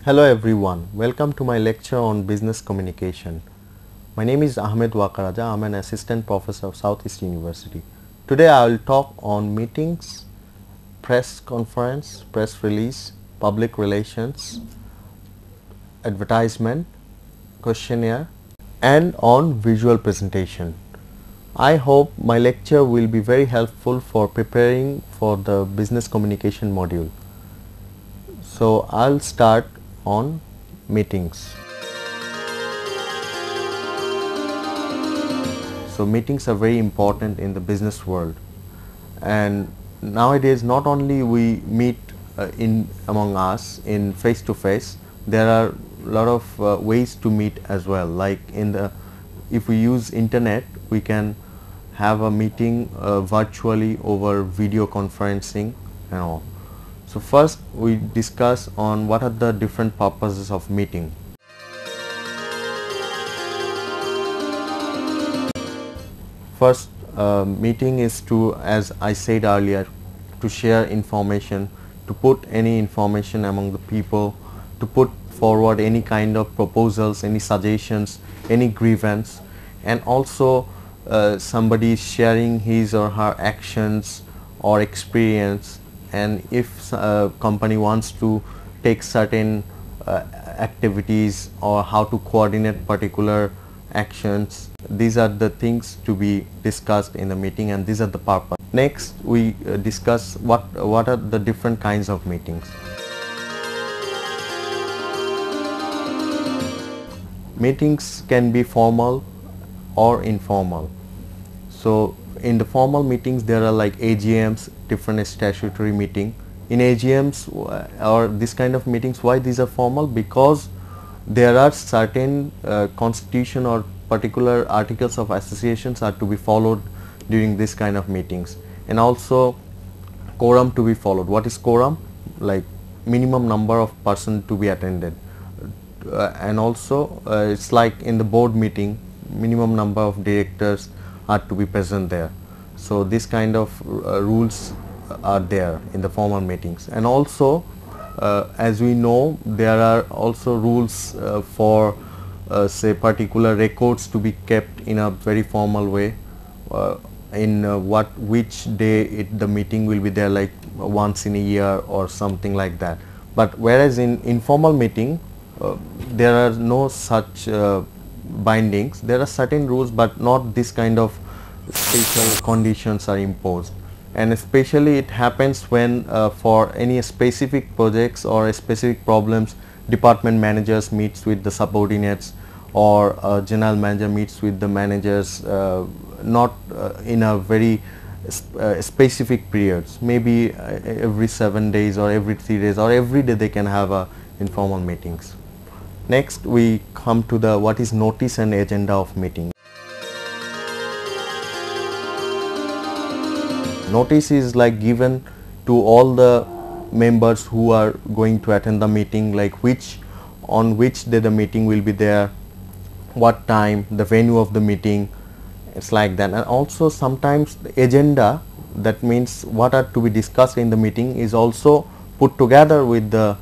Hello everyone, welcome to my lecture on business communication. My name is Ahmed Wakaraja. I'm an assistant professor of Southeast University. Today I will talk on meetings, press conference, press release, public relations, advertisement, questionnaire, and on visual presentation. I hope my lecture will be very helpful for preparing for the business communication module. So I'll start on meetings. So meetings are very important in the business world, and nowadays not only we meet in among us in face to face, there are a lot of ways to meet as well. Like if we use internet, we can have a meeting virtually over video conferencing and all. So first we discuss on what are the different purposes of meeting. First, meeting is to, as I said earlier, to share information, to put any information among the people, to put forward any kind of proposals, any suggestions, any grievance, and also somebody sharing his or her actions or experience. And if a company wants to take certain activities or how to coordinate particular actions, these are the things to be discussed in the meeting, and these are the purpose. Next, we discuss what are the different kinds of meetings. Meetings can be formal or informal. So in the formal meetings there are like AGMs, different statutory meeting. In AGMs or this kind of meetings, why these are formal? Because there are certain constitution or particular articles of associations are to be followed during this kind of meetings, and also quorum to be followed. What is quorum? Like minimum number of person to be attended, and also it's like in the board meeting, minimum number of directors are to be present there. So this kind of rules are there in the formal meetings. And also as we know, there are also rules for say particular records to be kept in a very formal way, in which day the meeting will be there, like once in a year or something like that. But whereas in informal meeting there are no such bindings. There are certain rules, but not this kind of special conditions are imposed. And especially it happens when for any specific projects or specific problems, department managers meets with the subordinates, or general manager meets with the managers, not in a very specific periods, maybe every 7 days or every 3 days or every day they can have informal meetings. Next we come to the what is notice and agenda of meeting. Notice is like given to all the members who are going to attend the meeting, like on which day the meeting will be there, what time, the venue of the meeting. It's like that. And also sometimes the agenda, that means what are to be discussed in the meeting, is also put together with the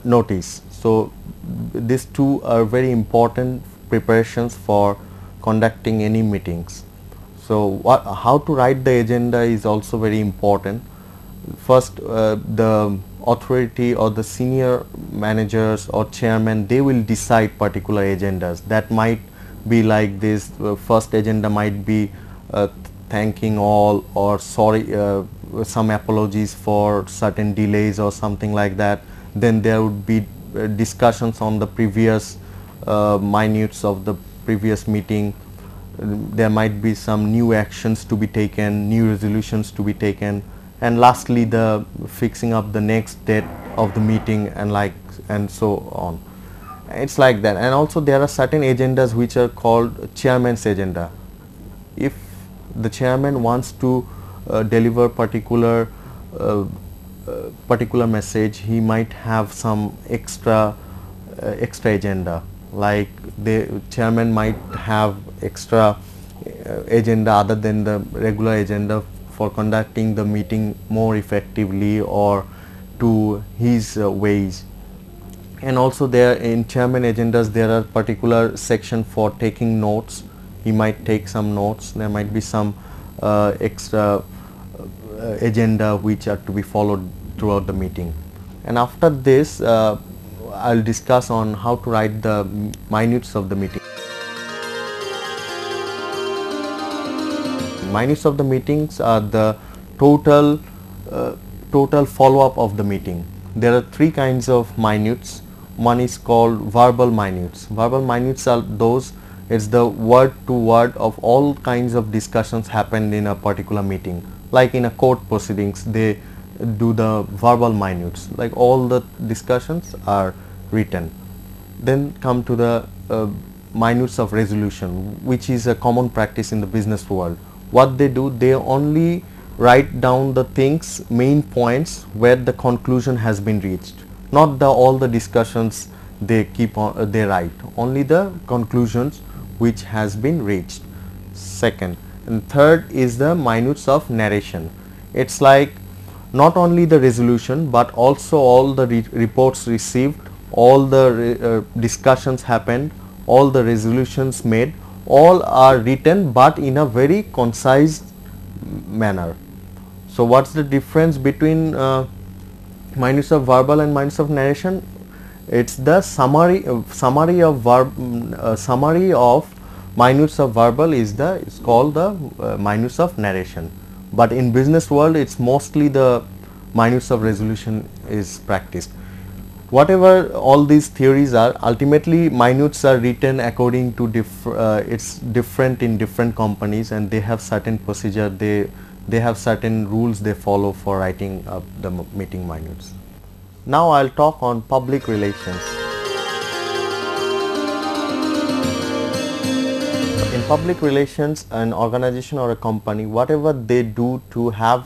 notice. So these two are very important preparations for conducting any meetings. So how to write the agenda is also very important. First the authority or the senior managers or chairman, they will decide particular agendas. That might be like this. First agenda might be thanking all, or sorry, some apologies for certain delays or something like that. Then there would be discussions on the previous minutes of the previous meeting. There might be some new actions to be taken, new resolutions to be taken, and lastly the fixing up the next date of the meeting, and so on. It's like that. And also there are certain agendas which are called chairman's agenda. If the chairman wants to deliver particular message, he might have some extra agenda. Like the chairman might have extra agenda other than the regular agenda for conducting the meeting more effectively or to his ways. And also there in chairman agendas there are particular section for taking notes. He might take some notes. There might be some extra agenda which are to be followed throughout the meeting. And after this I'll discuss on how to write the minutes of the meeting. Minutes of the meetings are the total follow-up of the meeting. There are three kinds of minutes. One is called verbal minutes. Verbal minutes are those, it's the word to word of all kinds of discussions happened in a particular meeting. Like in a court proceedings, they do the verbal minutes, like all the discussions are written. Then come to the minutes of resolution, which is a common practice in the business world. What they do, they only write down the things, main points where the conclusion has been reached, not all the discussions they keep on, they write only the conclusions which has been reached. Second and third is the minutes of narration. It's like not only the resolution but also all the reports received, all the discussions happened, all the resolutions made, all are written but in a very concise manner. So what's the difference between minutes of verbal and minutes of narration? It's the summary of minutes of verbal is called the minutes of narration. But in business world, it's mostly the minutes of resolution is practiced. Whatever all these theories are, ultimately minutes are written according to it's different in different companies, and they have certain procedure. They have certain rules they follow for writing up the meeting minutes. Now I'll talk on public relations. In public relations, an organization or a company, whatever they do to have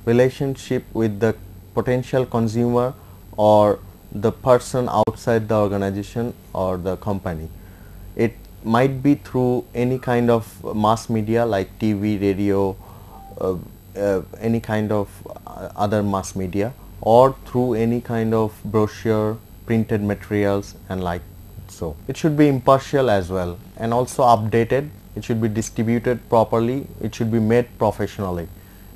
relationship with the potential consumer or the person outside the organization or the company, it might be through any kind of mass media like TV, radio, any kind of other mass media, or through any kind of brochure, printed materials, and like so. It should be impartial as well and also updated. It should be distributed properly. It should be made professionally.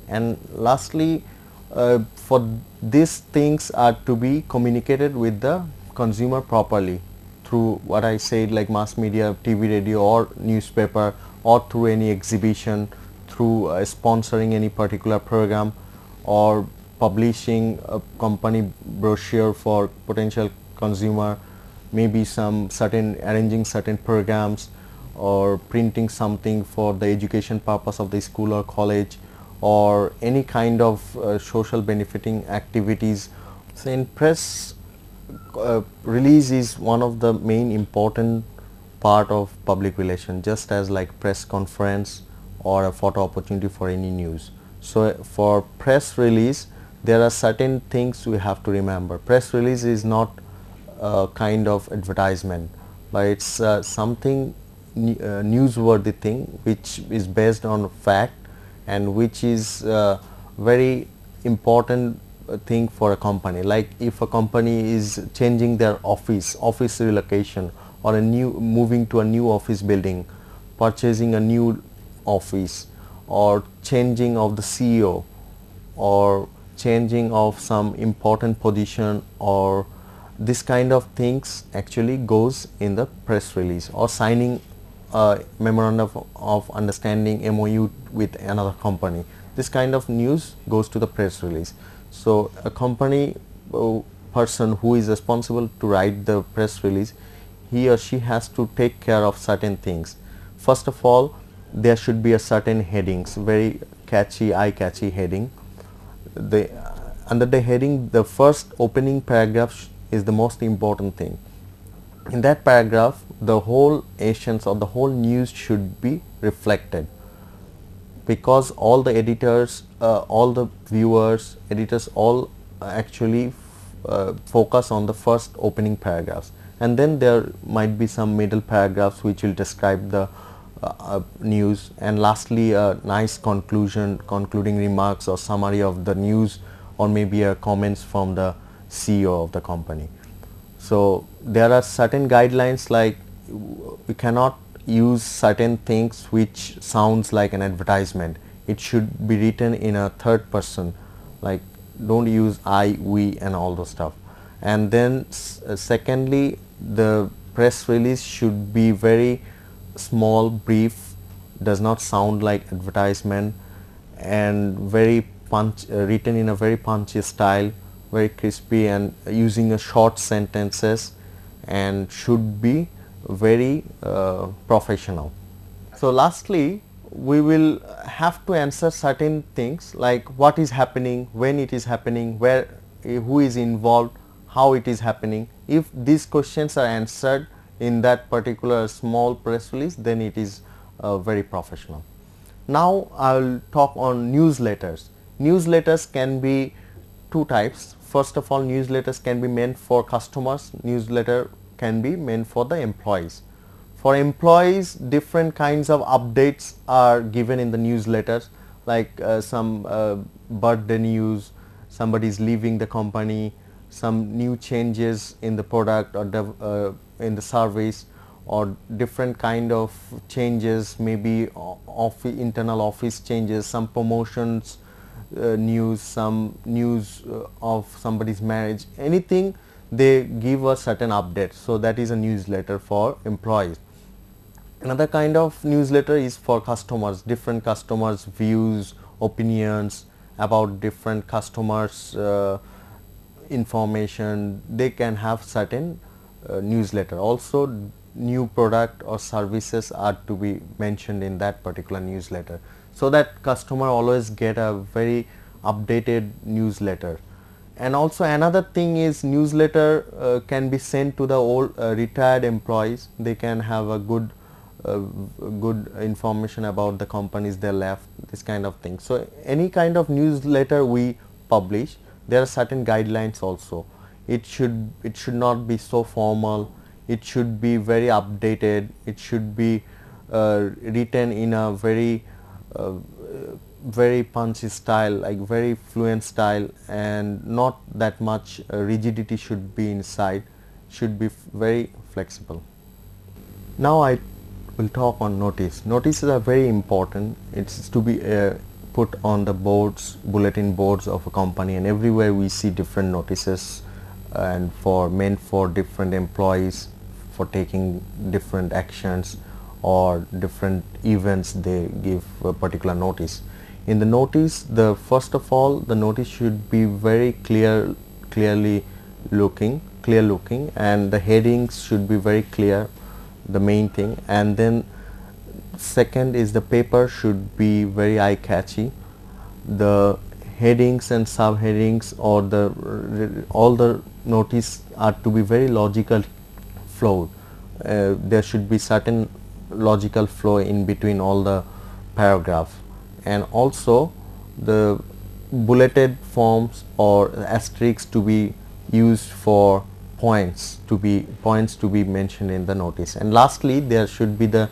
And lastly, for these things are to be communicated with the consumer properly through what I said, like mass media, TV, radio, or newspaper, or through any exhibition, through sponsoring any particular program, or publishing a company brochure for potential consumer, maybe arranging certain programs, or printing something for the education purpose of the school or college, or any kind of social benefiting activities. So in press release is one of the main important part of public relation, just as like press conference or a photo opportunity for any news. So for press release, there are certain things we have to remember. Press release is not a kind of advertisement, but it's something newsworthy thing which is based on fact and which is very important thing for a company. Like if a company is changing their office relocation, or moving to a new office building, purchasing a new office, or changing of the CEO, or changing of some important position, or this kind of things actually goes in the press release, or signing a memorandum of understanding MOU with another company. This kind of news goes to the press release. So a company person who is responsible to write the press release, he or she has to take care of certain things. First of all, there should be a certain headings, very catchy, eye-catchy heading. Under the heading, the first opening paragraph is the most important thing. In that paragraph, the whole essence or the whole news should be reflected, because all the editors, all the viewers, editors, all actually focus on the first opening paragraphs, and then there might be some middle paragraphs which will describe the news, and lastly a nice concluding remarks or summary of the news, or maybe a comments from the CEO of the company. So there are certain guidelines, like we cannot use certain things which sounds like an advertisement. It should be written in a third person, like don't use I, we and all those stuff. And then secondly, the press release should be very small, brief, does not sound like advertisement, and very written in a very punchy style, very crispy, and using a short sentences, and should be very professional. So lastly, we will have to answer certain things like what is happening, when it is happening, where, who is involved, how it is happening. If these questions are answered in that particular small press release, then it is very professional. Now I will talk on newsletters. Newsletters can be two types. First of all, newsletters can be meant for customers, newsletter can be meant for the employees. For employees, different kinds of updates are given in the newsletters, like some birthday news, somebody is leaving the company, some new changes in the product or in the service, or different kind of changes, maybe internal office changes, some promotions, news, some news of somebody's marriage, anything, they give a certain update. So that is a newsletter for employees. Another kind of newsletter is for customers, different customers' views, opinions about different customers' information. They can have certain newsletter. Also, new product or services are to be mentioned in that particular newsletter, so that customer always get a very updated newsletter. And also another thing is newsletter can be sent to the old retired employees. They can have a good information about the companies they left, this kind of thing. So any kind of newsletter we publish, there are certain guidelines also. It should not be so formal, it should be very updated, it should be written in a very very punchy style, like very fluent style, and not that much rigidity should be inside, should be very flexible. Now I will talk on notice. Notices are very important. It's to be put on the boards, bulletin boards of a company, and everywhere we see different notices, and meant for different employees for taking different actions or different events. They give a particular notice. In the notice, first of all, the notice should be very clear looking, and the headings should be very clear, the main thing. And then second is the paper should be very eye catchy. The headings and subheadings, or all the notice are to be very logical flow. There should be certain logical flow in between all the paragraphs. And also the bulleted forms or asterisks to be used for points to be mentioned in the notice. And lastly, there should be the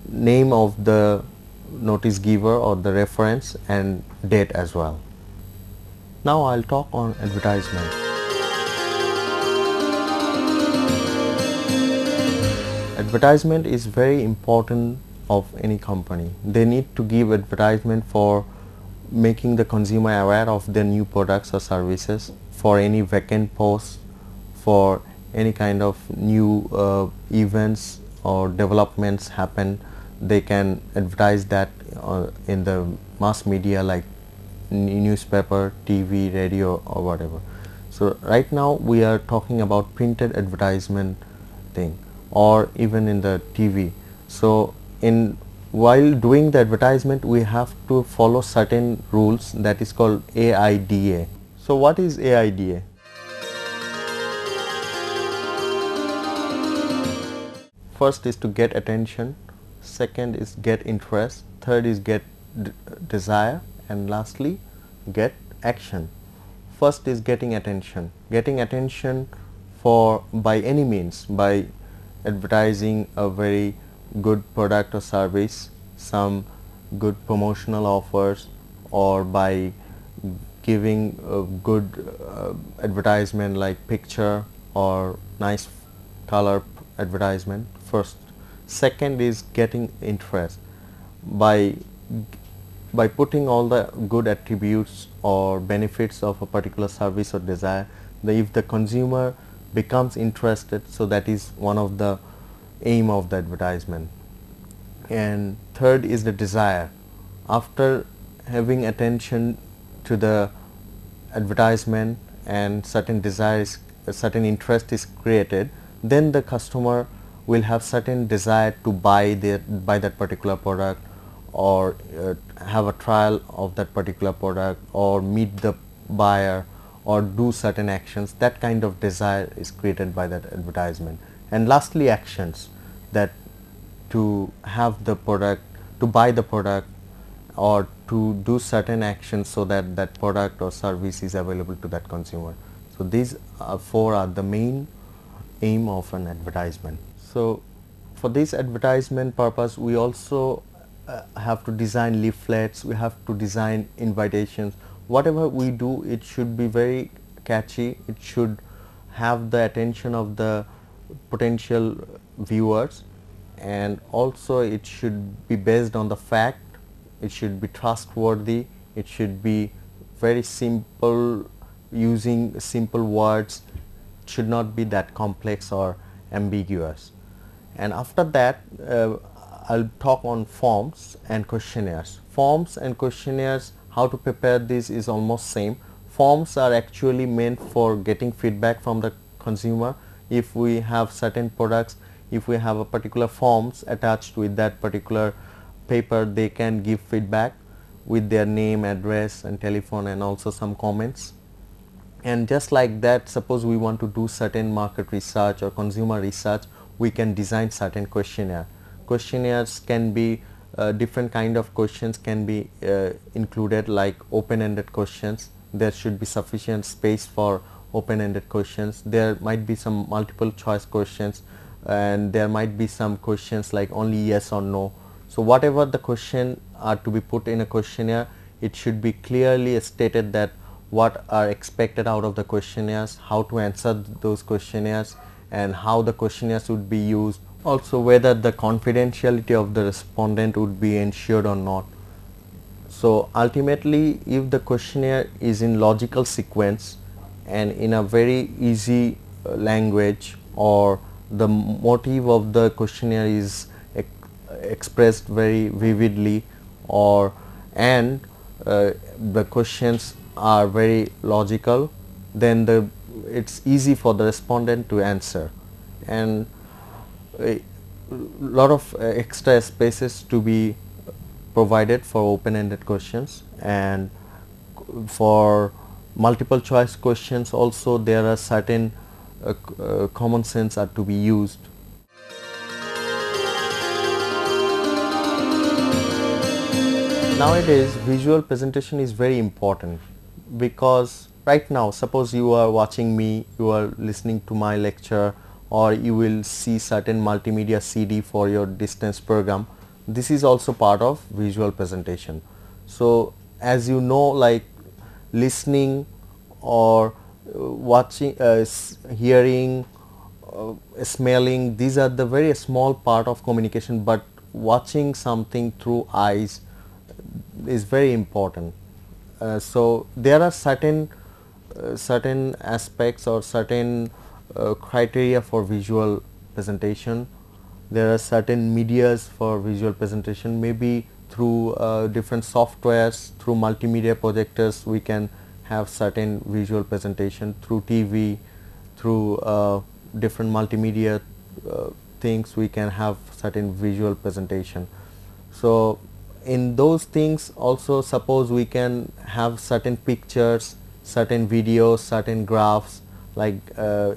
name of the notice giver or the reference and date as well. Now I'll talk on advertisement. Advertisement is very important of any company. They need to give advertisement for making the consumer aware of their new products or services, for any vacant posts, for any kind of new events or developments happen. They can advertise that in the mass media, like newspaper, TV, radio, or whatever. So right now we are talking about printed advertisement thing, or even in the TV. So while doing the advertisement, we have to follow certain rules, that is called AIDA. So what is AIDA? First is to get attention, second is get interest, third is get desire, and lastly get action. First is getting attention. Getting attention by any means, by advertising a very good product or service, some good promotional offers, or by giving a good advertisement like picture or nice color advertisement first. Second is getting interest by putting all the good attributes or benefits of a particular service or desire. If the consumer becomes interested, so that is one of the aim of the advertisement. And third is the desire. After having attention to the advertisement and certain desires, certain interest is created, then the customer will have certain desire to buy that particular product, or have a trial of that particular product, or meet the buyer, or do certain actions. That kind of desire is created by that advertisement. And lastly, actions, that to have the product, to buy the product, or to do certain actions so that that product or service is available to that consumer. So these four are the main aim of an advertisement. So for this advertisement purpose, we also have to design leaflets, we have to design invitations. Whatever we do, it should be very catchy, it should have the attention of the potential viewers, and also it should be based on the fact, it should be trustworthy, it should be very simple, using simple words, it should not be that complex or ambiguous. And after that, I'll talk on forms and questionnaires. Forms and questionnaires, how to prepare this is almost same. Forms are actually meant for getting feedback from the consumer. If we have certain products, if we have a particular forms attached with that particular paper, they can give feedback with their name, address and telephone, and also some comments. And just like that, suppose we want to do certain market research or consumer research, we can design certain questionnaire. Questionnaires can be different kind of questions can be included, like open-ended questions. There should be sufficient space for open-ended questions. There might be some multiple choice questions, and there might be some questions like only yes or no. So whatever the question are to be put in a questionnaire, it should be clearly stated that what are expected out of the questionnaires, how to answer those questionnaires, and how the questionnaires would be used. Also whether the confidentiality of the respondent would be ensured or not. So ultimately, if the questionnaire is in logical sequence and in a very easy language, or the motive of the questionnaire is expressed very vividly, or and the questions are very logical, then it's easy for the respondent to answer. And a lot of extra spaces to be provided for open-ended questions, and for multiple choice questions also there are certain common sense are to be used. Nowadays visual presentation is very important, because right now suppose you are watching me, you are listening to my lecture, or you will see certain multimedia CD for your distance program. This is also part of visual presentation. So as you know, like listening or watching, hearing, smelling, these are the very small part of communication, but watching something through eyes is very important. So there are certain aspects or certain criteria for visual presentation. There are certain medias for visual presentation, maybe through different softwares, through multimedia projectors we can have certain visual presentation, through TV, through different multimedia things we can have certain visual presentation. So in those things also, suppose we can have certain pictures, certain videos, certain graphs, like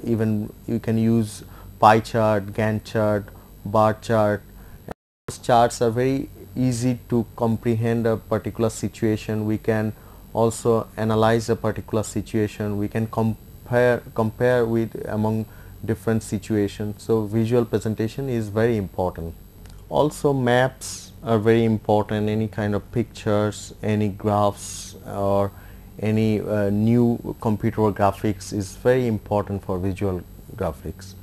even you can use pie chart, Gantt chart, bar chart. Those charts are very easy to comprehend a particular situation. We can also analyze a particular situation. We can compare with among different situations. So visual presentation is very important. Also maps are very important. Any kind of pictures, any graphs, or any new computer graphics is very important for visual graphics.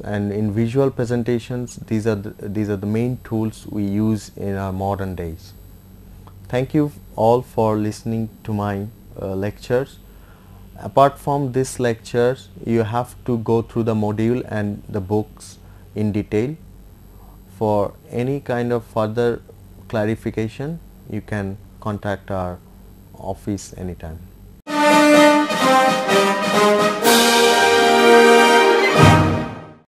And in visual presentations, these are the main tools we use in our modern days. Thank you all for listening to my lectures. Apart from these lectures, you have to go through the module and the books in detail. For any kind of further clarification, you can contact our office anytime.